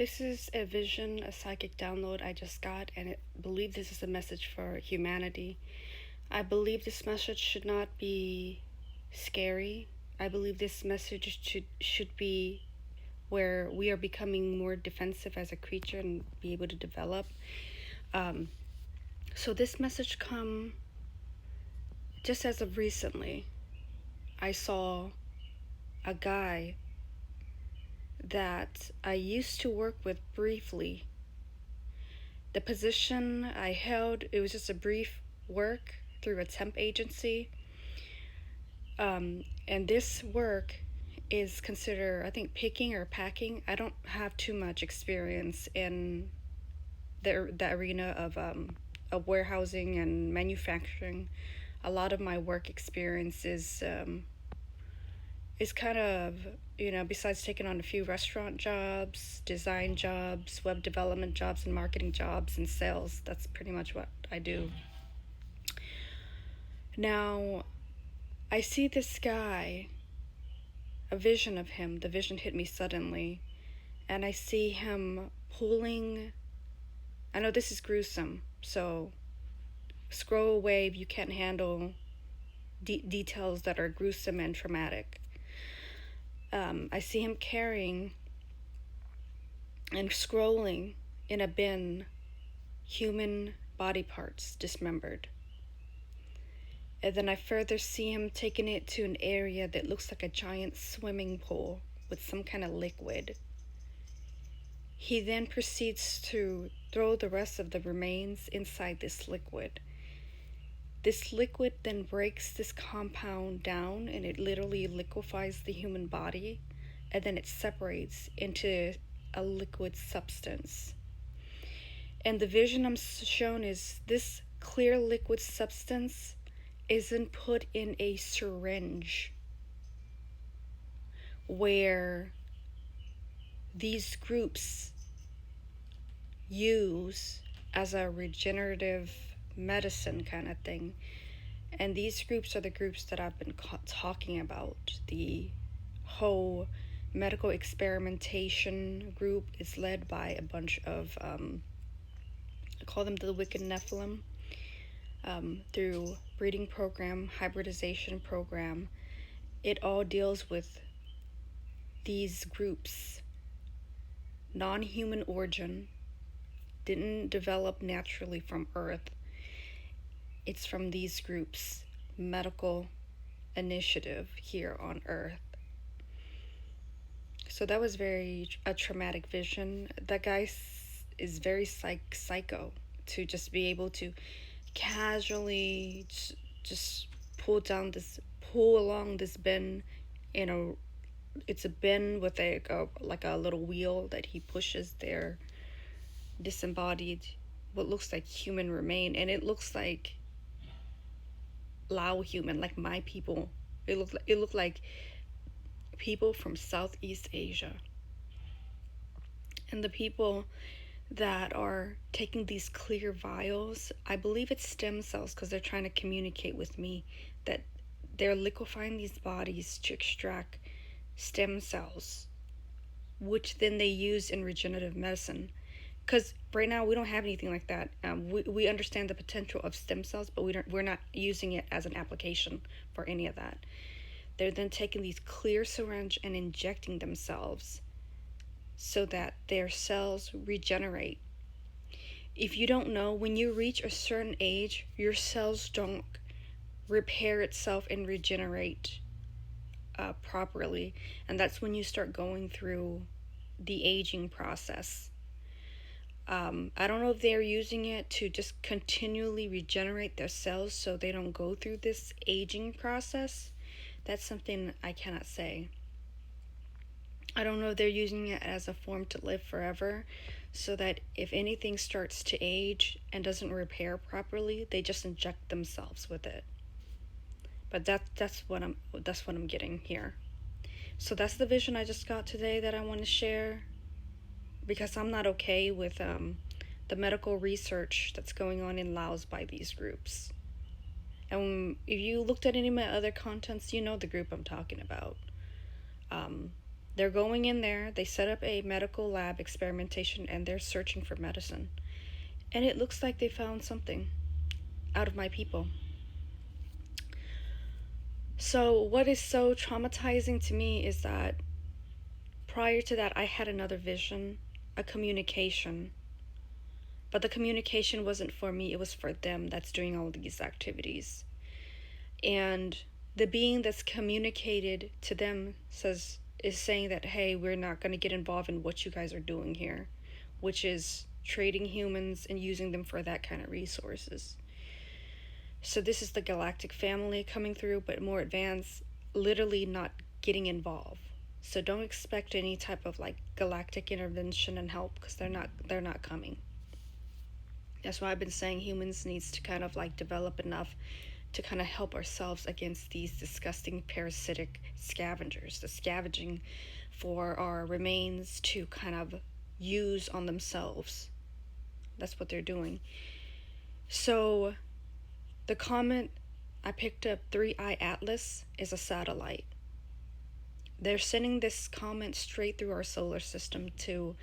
This is a vision, a psychic download I just got, and I believe this is a message for humanity. I believe this message should not be scary. I believe this message should be where we are becoming more defensive as a creature and be able to develop. Um, so this message come just as of recently. I saw a guy that I used to work with briefly. The position I held, it was just a brief work through a temp agency. And this work is considered, I think, picking or packing. I don't have too much experience in the arena of warehousing and manufacturing. A lot of my work experience is kind of, besides taking on a few restaurant jobs, design jobs, web development jobs, and marketing jobs, and sales. That's pretty much what I do. Now, I see this guy, a vision of him. The vision hit me suddenly, and I see him pulling. I know this is gruesome, so scroll away if you can't handle details that are gruesome and traumatic. I see him carrying and scrolling in a bin human body parts dismembered. And then I further see him taking it to an area that looks like a giant swimming pool with some kind of liquid. He then proceeds to throw the rest of the remains inside this liquid. This liquid then breaks this compound down and it literally liquefies the human body, and then it separates into a liquid substance. And the vision I'm shown is this clear liquid substance isn't put in a syringe where these groups use as a regenerative medicine kind of thing. And these groups are the groups that I've been talking about. The whole medical experimentation group is led by a bunch of, I call them the Wicked Nephilim, through breeding program, hybridization program. It all deals with these groups, non-human origin, didn't develop naturally from Earth. It's from these groups' medical initiative here on Earth. So that was a traumatic vision. That guy is very psycho to just be able to casually just pull along this bin. It's a bin with like a little wheel that he pushes there, disembodied what looks like human remain, and it looks like Lao human, like my people. It looked like people from Southeast Asia. And the people that are taking these clear vials, I believe it's stem cells because they're trying to communicate with me that they're liquefying these bodies to extract stem cells, which then they use in regenerative medicine. Because right now we don't have anything like that. We understand the potential of stem cells, but we're not using it as an application for any of that. They're then taking these clear syringe and injecting themselves so that their cells regenerate. If you don't know, when you reach a certain age, your cells don't repair itself and regenerate properly, and that's when you start going through the aging process. I don't know if they're using it to just continually regenerate their cells so they don't go through this aging process. That's something I cannot say. I don't know if they're using it as a form to live forever, so that if anything starts to age and doesn't repair properly, they just inject themselves with it. But that's what I'm getting here. So that's the vision I just got today that I want to share, because I'm not okay with the medical research that's going on in Laos by these groups. And if you looked at any of my other contents, you know the group I'm talking about. They're going in there, they set up a medical lab experimentation, and they're searching for medicine. And it looks like they found something out of my people. So, what is so traumatizing to me is that prior to that, I had another vision, a communication. But the communication wasn't for me, it was for them that's doing all these activities. And the being that's communicated to them is saying that, hey, we're not going to get involved in what you guys are doing here, which is trading humans and using them for that kind of resources. So this is the galactic family coming through, but more advanced, literally not getting involved. So don't expect any type of like galactic intervention and help, because they're not coming. That's why I've been saying humans needs to kind of like develop enough to kind of help ourselves against these disgusting parasitic scavengers, the scavenging for our remains to kind of use on themselves. That's what they're doing. So the comet I picked up, 3I Atlas, is a satellite. They're sending this comet straight through our solar system to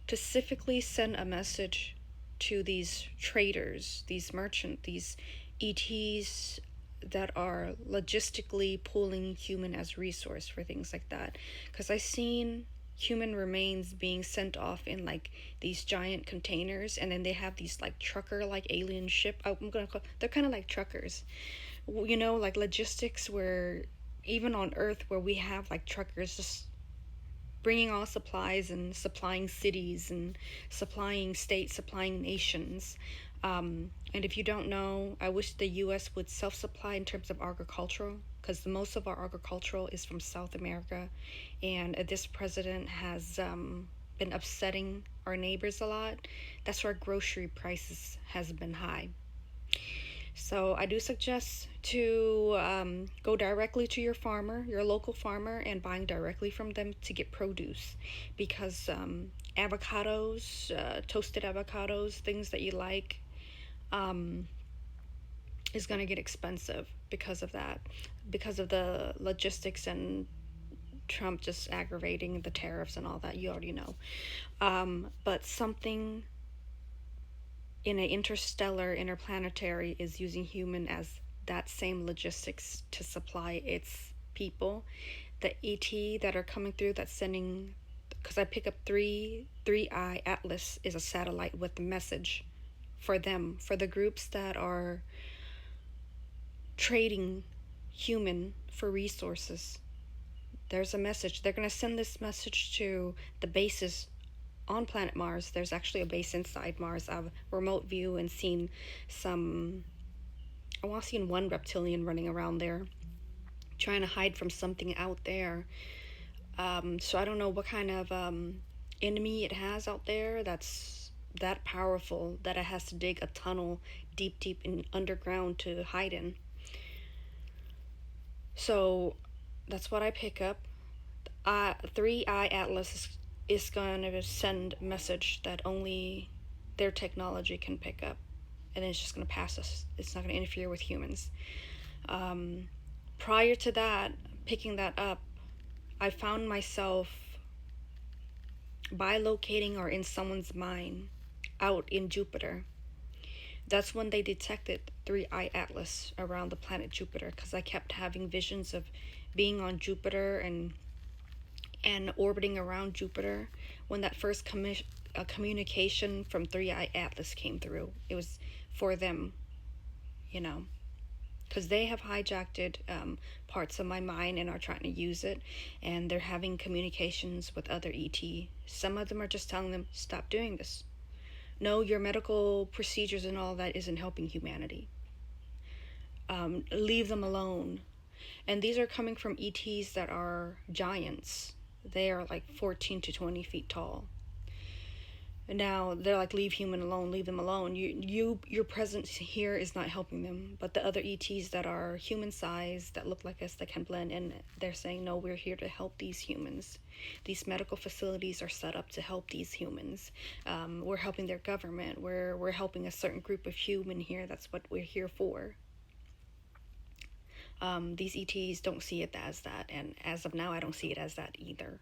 specifically send a message to these traders, these merchants, these ETs that are logistically pulling human as resource for things like that. Because I seen human remains being sent off in like these giant containers, and then they have these like trucker like alien ship. I'm gonna call, they're kind of like truckers, you know, like logistics, where even on Earth where we have like truckers just bringing all supplies and supplying cities and supplying states, supplying nations. And if you don't know, I wish the U.S. would self-supply in terms of agricultural, because most of our agricultural is from South America, and this president has been upsetting our neighbors a lot. That's where grocery prices has been high. So I do suggest to go directly to your farmer, your local farmer, and buying directly from them to get produce, because avocados, toasted avocados, things that you like, um, is going to get expensive because of that, because of the logistics and Trump just aggravating the tariffs and all that. You already know. But something in an interstellar, interplanetary is using human as that same logistics to supply its people. The ET that are coming through, that's sending, because I pick up 3I Atlas is a satellite with a message for them, for the groups that are trading human for resources. There's a message. They're going to send this message to the bases on planet Mars. There's actually a base inside Mars. I've remote view and seen some. I want to see one reptilian running around there, trying to hide from something out there. So I don't know what kind of enemy it has out there that's that powerful that it has to dig a tunnel deep in underground to hide in. So that's what I pick up. 3I Atlas is going to send a message that only their technology can pick up, and then it's just going to pass us. It's not going to interfere with humans. Prior to that, picking that up, I found myself bilocating or in someone's mind out in Jupiter. That's when they detected 3I Atlas around the planet Jupiter, because I kept having visions of being on Jupiter and orbiting around Jupiter. When that first communication from 3I Atlas came through, it was for them, you know, because they have hijacked parts of my mind and are trying to use it, and they're having communications with other ET. Some of them are just telling them, stop doing this. No, your medical procedures and all that isn't helping humanity. Leave them alone. And these are coming from ETs that are giants. They are like 14 to 20 feet tall. Now they're like, leave human alone, leave them alone. Your presence here is not helping them. But the other ETs that are human sized, that look like us, that can blend in, they're saying, no, we're here to help these humans. These medical facilities are set up to help these humans. We're helping their government. We're helping a certain group of human here. That's what we're here for. These ETs don't see it as that, and as of now, I don't see it as that either.